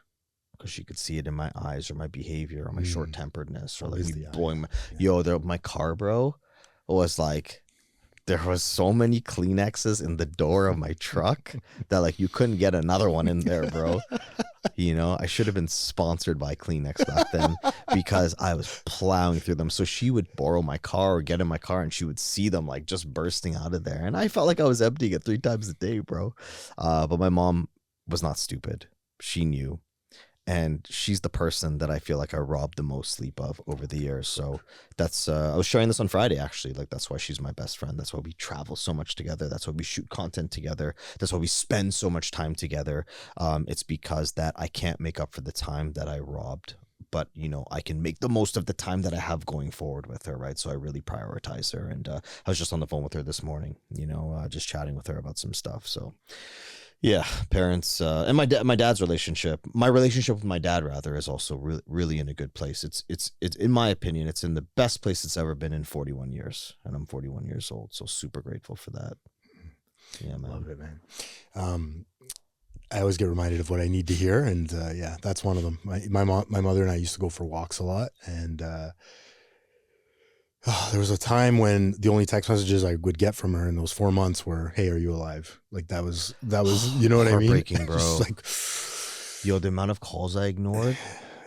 because she could see it in my eyes or my behavior or my short-temperedness or like me blowing my car, bro, was like, there was so many Kleenexes in the door of my truck that like you couldn't get another one in there, bro. You know, I should have been sponsored by Kleenex back then because I was plowing through them. So she would borrow my car or get in my car and she would see them like just bursting out of there. And I felt like I was emptying it 3 times a day, bro. But my mom was not stupid. She knew. And she's the person that I feel like I robbed the most sleep of over the years. So that's, I was sharing this on Friday, actually. Like, that's why she's my best friend. That's why we travel so much together. That's why we shoot content together. That's why we spend so much time together. It's because that I can't make up for the time that I robbed. But, you know, I can make the most of the time that I have going forward with her, right? So I really prioritize her. And I was just on the phone with her this morning, you know, just chatting with her about some stuff. So yeah, parents and my dad's relationship. My relationship with my dad, rather, is also really in a good place. It's in my opinion, it's in the best place it's ever been in 41 years, and I'm 41 years old, so super grateful for that. Yeah, man. Love it, man. I always get reminded of what I need to hear. And yeah, that's one of them. My mother and I used to go for walks a lot. And there was a time when the only text messages I would get from her in those 4 months were, "Hey, are you alive?" Like that was, you know what I mean? Heartbreaking, bro. Just like, yo, the amount of calls I ignored.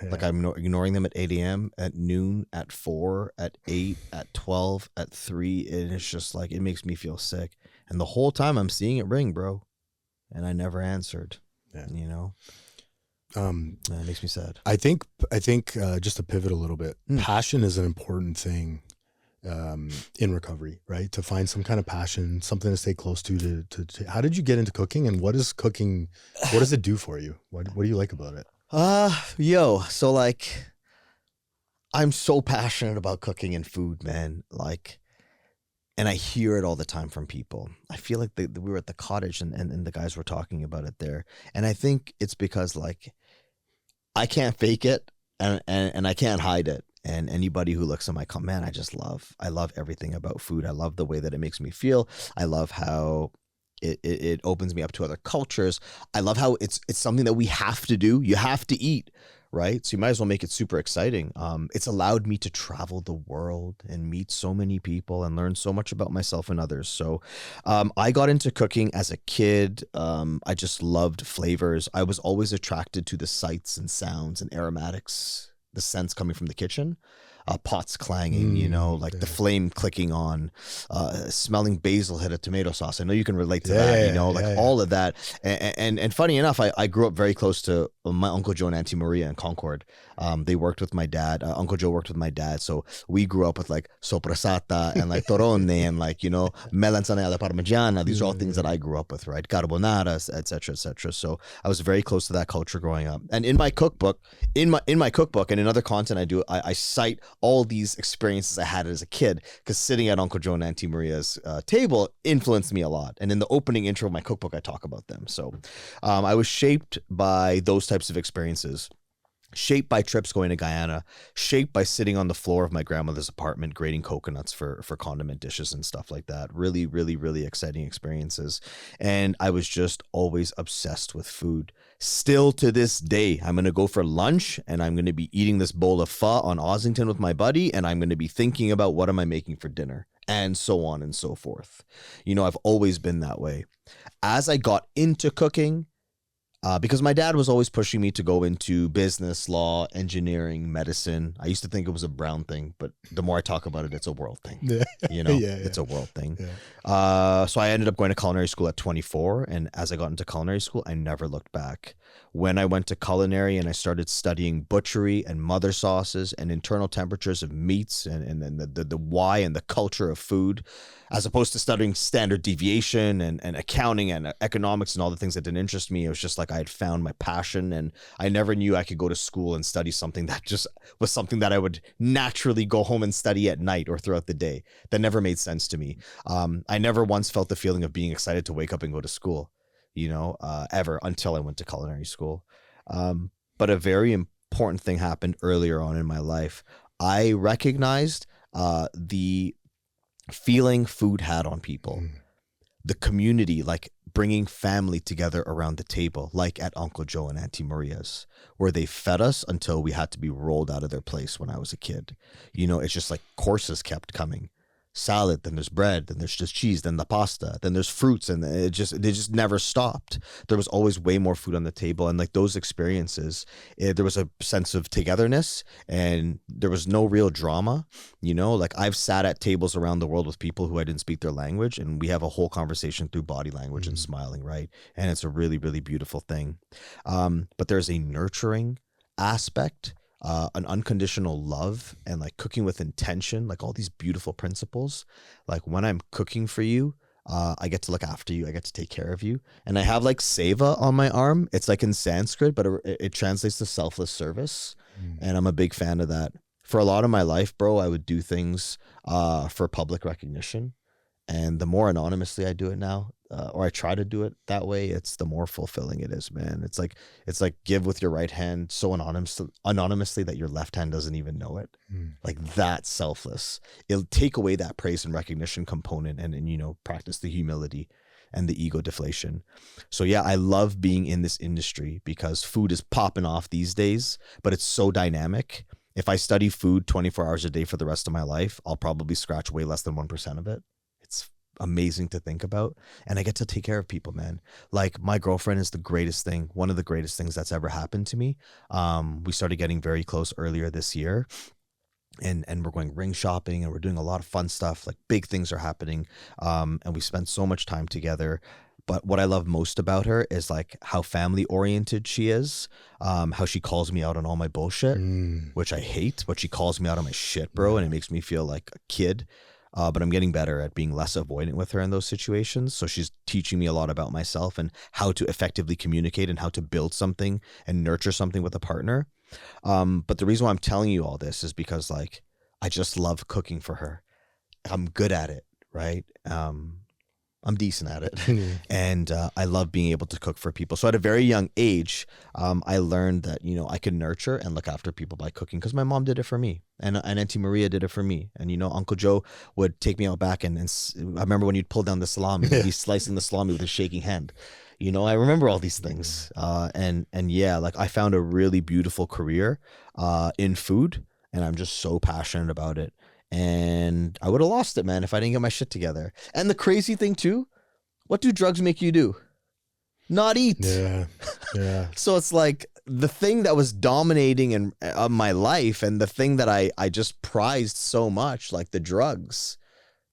Yeah. Like I'm ignoring them at 8 a.m., at noon, at 4, at 8, at 12, at 3. And it's just like, it makes me feel sick. And the whole time I'm seeing it ring, bro. And I never answered, you know? It makes me sad. I think just to pivot a little bit, passion is an important thing in recovery, right? To find some kind of passion, something to stay close to how did you get into cooking, and what does it do for you? What do you like about it? So like, I'm so passionate about cooking and food, man. Like, and I hear it all the time from people. I feel like we were at the cottage and the guys were talking about it there. And I think it's because like, I can't fake it and I can't hide it. And anybody who looks at my comment, I love everything about food. I love the way that it makes me feel. I love how it opens me up to other cultures. I love how it's something that we have to do. You have to eat, right? So you might as well make it super exciting. It's allowed me to travel the world and meet so many people and learn so much about myself and others. So I got into cooking as a kid. I just loved flavors. I was always attracted to the sights and sounds and aromatics, the scents coming from the kitchen. Pots clanging, the flame clicking on, smelling basil hit a tomato sauce. I know you can relate to that, all of that. And funny enough, I grew up very close to my Uncle Joe and Auntie Maria in Concord. They worked with my dad. Uncle Joe worked with my dad. So we grew up with like soprasata and like torone and like, melanzane alla parmigiana. These are all things that I grew up with, right? Carbonaras, et cetera, et cetera. So I was very close to that culture growing up. And in my cookbook, and in other content I do, I cite all these experiences I had as a kid, because sitting at Uncle Joe and Auntie Maria's table influenced me a lot. And in the opening intro of my cookbook, I talk about them. So I was shaped by those types of experiences, shaped by trips going to Guyana, shaped by sitting on the floor of my grandmother's apartment grating coconuts for condiment dishes and stuff like that. Really, really, really exciting experiences. And I was just always obsessed with food. Still to this day, I'm going to go for lunch and I'm going to be eating this bowl of pho on Ossington with my buddy, and I'm going to be thinking about what am I making for dinner, and so on and so forth. I've always been that way. As I got into cooking, because my dad was always pushing me to go into business, law, engineering, medicine. I used to think it was a Brown thing, but the more I talk about it, it's a world thing. It's a world thing. Yeah. So I ended up going to culinary school at 24. And as I got into culinary school, I never looked back. When I went to culinary and I started studying butchery and mother sauces and internal temperatures of meats and the why and the culture of food, as opposed to studying standard deviation and accounting and economics and all the things that didn't interest me, it was just like I had found my passion, and I never knew I could go to school and study something that just was something that I would naturally go home and study at night or throughout the day. That never made sense to me. I never once felt the feeling of being excited to wake up and go to school, ever, until I went to culinary school. But a very important thing happened earlier on in my life. I recognized the feeling food had on people, the community, like bringing family together around the table, like at Uncle Joe and Auntie Maria's, where they fed us until we had to be rolled out of their place when I was a kid. It's just like courses kept coming. Salad, then there's bread, then there's just cheese, then the pasta, then there's fruits, and they just never stopped. There was always way more food on the table, and like those experiences, there was a sense of togetherness, and there was no real drama. Like I've sat at tables around the world with people who I didn't speak their language, and we have a whole conversation through body language and smiling, right? And it's a really, really beautiful thing. But there's a nurturing aspect, an unconditional love, and like cooking with intention, like all these beautiful principles. Like when I'm cooking for you, I get to look after you. I get to take care of you. And I have like seva on my arm. It's like in Sanskrit, but it translates to selfless service. And I'm a big fan of that. For a lot of my life, bro, I would do things for public recognition. And the more anonymously I do it now, or I try to do it that way, it's the more fulfilling it is, man. It's like give with your right hand so anonymously that your left hand doesn't even know it. Like that's selfless. It'll take away that praise and recognition component and practice the humility. and the ego deflation. So yeah, I love being in this industry because food is popping off these days, but it's so dynamic. If I study food 24 hours a day for the rest of my life, I'll probably scratch way less than 1% of it. It's amazing to think about. And I get to take care of people, man. Like, my girlfriend is the greatest thing, one of the greatest things that's ever happened to me. We started getting very close earlier this year. And we're going ring shopping, and we're doing a lot of fun stuff. Like, big things are happening. And we spend so much time together. But what I love most about her is like how family oriented she is, how she calls me out on all my bullshit, which I hate, but she calls me out on my shit, bro. And it makes me feel like a kid. But I'm getting better at being less avoidant with her in those situations. So she's teaching me a lot about myself and how to effectively communicate and how to build something and nurture something with a partner. But the reason why I'm telling you all this is because, like, I just love cooking for her. I'm good at it, right? I'm decent at it. And I love being able to cook for people. So at a very young age, I learned that, you know, I can nurture and look after people by cooking, because my mom did it for me, and Auntie Maria did it for me. And, you know, Uncle Joe would take me out back, and I remember when you'd pull down the salami, he'd be slicing the salami with a shaking hand. You know, I remember all these things. And yeah, like, I found a really beautiful career in food, and I'm just so passionate about it. And I would have lost it, man, if I didn't get my shit together. And the crazy thing too, what do drugs make you do? Not eat. Yeah. So it's like the thing that was dominating in my life, and the thing that I just prized so much, like the drugs,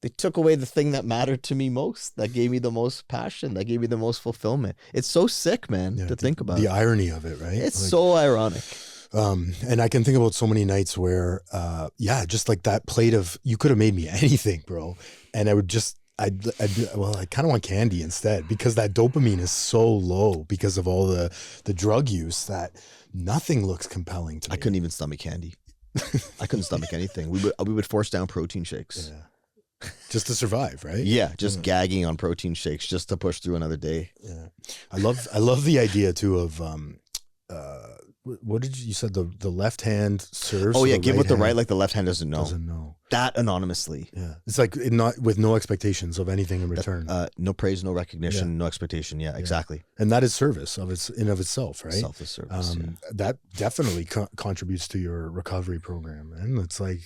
they took away the thing that mattered to me most, that gave me the most passion, that gave me the most fulfillment. It's so sick, man, to think about. The irony of it, right? It's like, so ironic. And I can think about so many nights where, just like that plate of, you could have made me anything, bro. And I would just, I kind of want candy instead, because that dopamine is so low because of all the drug use, that nothing looks compelling to me. I couldn't even stomach candy. I couldn't stomach anything. We would force down protein shakes. Yeah. Just to survive, right? Yeah, just gagging on protein shakes just to push through another day. Yeah. I love the idea too of, what did you said, the left hand serves? Oh yeah, give with the right, like the left hand doesn't know. That anonymously. Yeah, it's like not with no expectations of anything in return. No praise, no recognition, no expectation. Yeah, exactly. And that is service of itself, right? Selfless service. That definitely contributes to your recovery program, and it's like,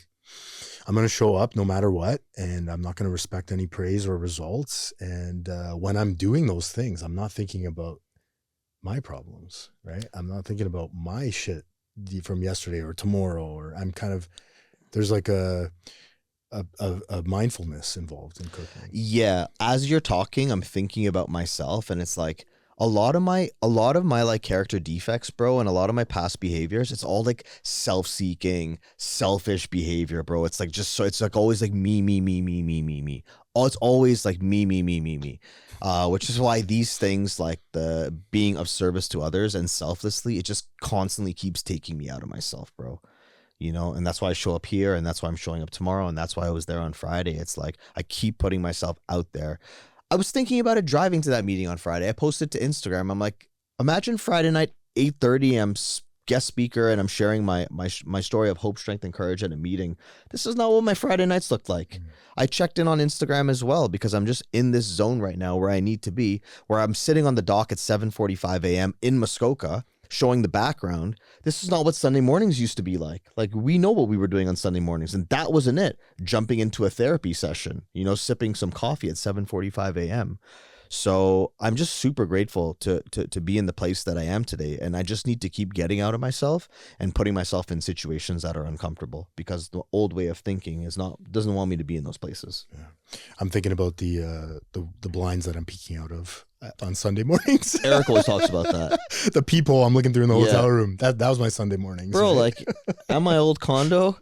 I'm going to show up no matter what, and I'm not going to respect any praise or results. And when I'm doing those things, I'm not thinking about my problems, right? I'm not thinking about my shit from yesterday or tomorrow, or I'm kind of, there's like a mindfulness involved in cooking. Yeah, as you're talking, I'm thinking about myself, and it's like a lot of my like character defects, bro, and a lot of my past behaviors, it's all like self-seeking, selfish behavior, bro. It's like, just so it's like always like me. Oh, it's always like me. Which is why these things, like the being of service to others and selflessly, it just constantly keeps taking me out of myself, bro. You know, and that's why I show up here, and that's why I'm showing up tomorrow, and that's why I was there on Friday. It's like I keep putting myself out there. I was thinking about it driving to that meeting on Friday. I posted to Instagram. I'm like, imagine Friday night, 8:30, I'm guest speaker, and I'm sharing my story of hope, strength, and courage at a meeting. This is not what my Friday nights looked like. I checked in on Instagram as well, because I'm just in this zone right now where I need to be, where I'm sitting on the dock at 7:45 a.m. in Muskoka, showing the background. This is not what Sunday mornings used to be like. Like, we know what we were doing on Sunday mornings, and that wasn't it. Jumping into a therapy session, you know, sipping some coffee at 7:45 a.m. So I'm just super grateful to be in the place that I am today. And I just need to keep getting out of myself and putting myself in situations that are uncomfortable, because the old way of thinking doesn't want me to be in those places. Yeah. I'm thinking about the blinds that I'm peeking out of on Sunday mornings. Eric always talks about that. The people I'm looking through in the hotel room. That was my Sunday mornings. Bro, right? like at my old condo,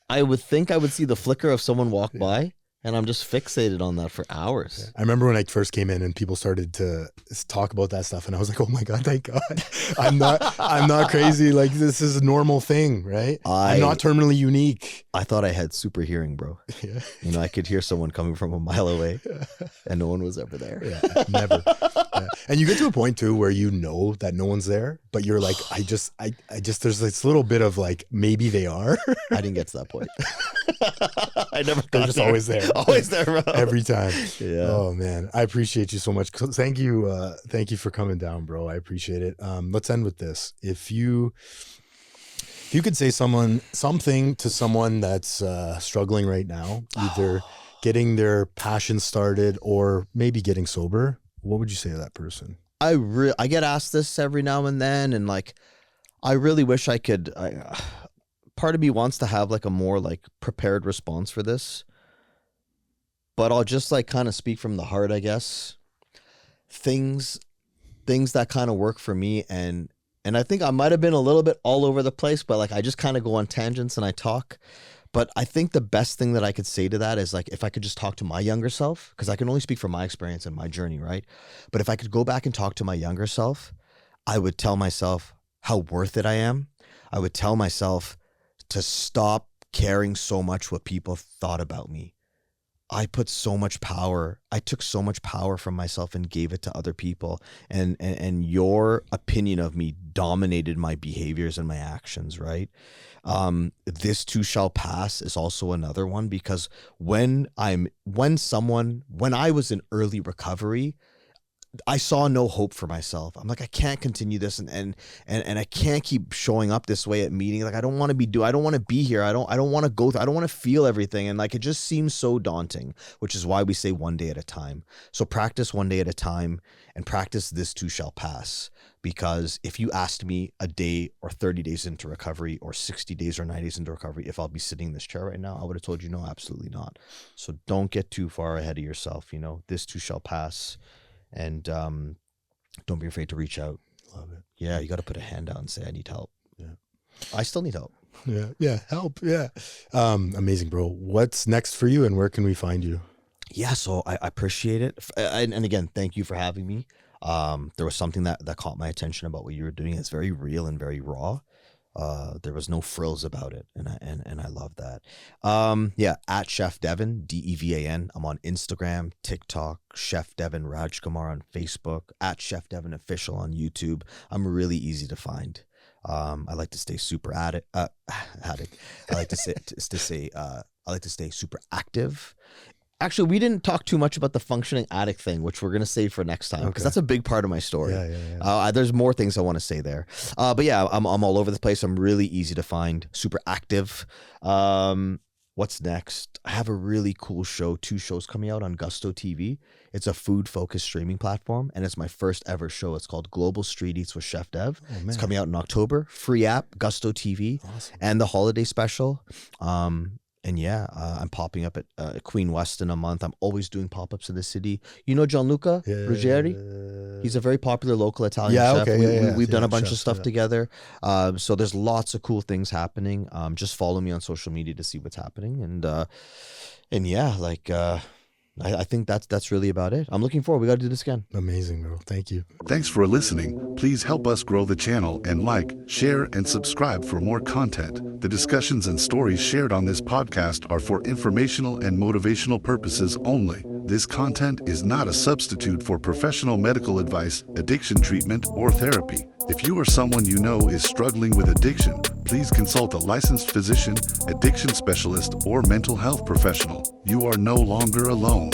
I would think I would see the flicker of someone walk by, and I'm just fixated on that for hours. I remember when I first came in and people started to talk about that stuff, and I was like, oh my God, thank God. I'm not crazy. Like, this is a normal thing, right? I'm not terminally unique. I thought I had super hearing, bro. Yeah. You know, I could hear someone coming from a mile away, and no one was ever there. Yeah, never. Yeah. And you get to a point too where you know that no one's there, but you're like, I just there's this little bit of like, maybe they are. I didn't get to that point. I never They're got just there. always there. Always there, bro. Every time. Yeah. Oh man, I appreciate you so much. Thank you for coming down, bro. I appreciate it. Let's end with this. If you could say something to someone that's struggling right now, either getting their passion started or maybe getting sober, what would you say to that person? I get asked this every now and then, and like, I really wish I could. Part of me wants to have like a more like prepared response for this, but I'll just like kind of speak from the heart, I guess. Things that kind of work for me, and I think I might have been a little bit all over the place, but like I just kind of go on tangents and I talk. But I think the best thing that I could say to that is like, if I could just talk to my younger self, because I can only speak from my experience and my journey, right? But if I could go back and talk to my younger self, I would tell myself how worth it I am. I would tell myself to stop caring so much what people thought about me. I took so much power from myself and gave it to other people. And your opinion of me dominated my behaviors and my actions, right? This too shall pass is also another one, because when I was in early recovery, I saw no hope for myself. I'm like, I can't continue this, and I can't keep showing up this way at meetings. Like, I don't want to be here. I don't want to go through, I don't want to feel everything. And like, it just seems so daunting, which is why we say one day at a time. So practice one day at a time, and practice this too shall pass. Because if you asked me a day or 30 days into recovery or 60 days or 90 days into recovery, if I'll be sitting in this chair right now, I would have told you, no, absolutely not. So don't get too far ahead of yourself. This too shall pass. And don't be afraid to reach out. Love it. Yeah, you got to put a hand out and say, I need help. Yeah. I still need help. Yeah, help. Yeah. Amazing, bro. What's next for you, and where can we find you? Yeah, so I appreciate it. And again, thank you for having me. There was something that caught my attention about what you were doing. It's very real and very raw. There was no frills about it, and I love that. At Chef Devan, Devan. I'm on Instagram, TikTok, Chef Devan Rajkumar on Facebook, at Chef Devan Official on YouTube. I'm really easy to find. I like to stay super addict. I like to stay super active. Actually, we didn't talk too much about the functioning addict thing, which we're going to save for next time, because that's a big part of my story. Yeah. There's more things I want to say there. But yeah, I'm all over the place. I'm really easy to find, super active. What's next? I have a really cool show, 2 shows coming out on Gusto TV. It's a food-focused streaming platform, and it's my first ever show. It's called Global Street Eats with Chef Dev. It's coming out in October. Free app, Gusto TV, awesome. And the holiday special. I'm popping up at Queen West in a month. I'm always doing pop-ups in the city. You know Gianluca Ruggieri? He's a very popular local Italian chef. Okay, we've done a bunch of stuff together. So there's lots of cool things happening. Just follow me on social media to see what's happening. I think that's really about it. I'm looking forward. We got to do this again. Amazing, bro. Thank you. Thanks for listening. Please help us grow the channel and like, share, and subscribe for more content. The discussions and stories shared on this podcast are for informational and motivational purposes only. This content is not a substitute for professional medical advice, addiction treatment, or therapy. If you or someone you know is struggling with addiction, please consult a licensed physician, addiction specialist, or mental health professional. You are no longer alone.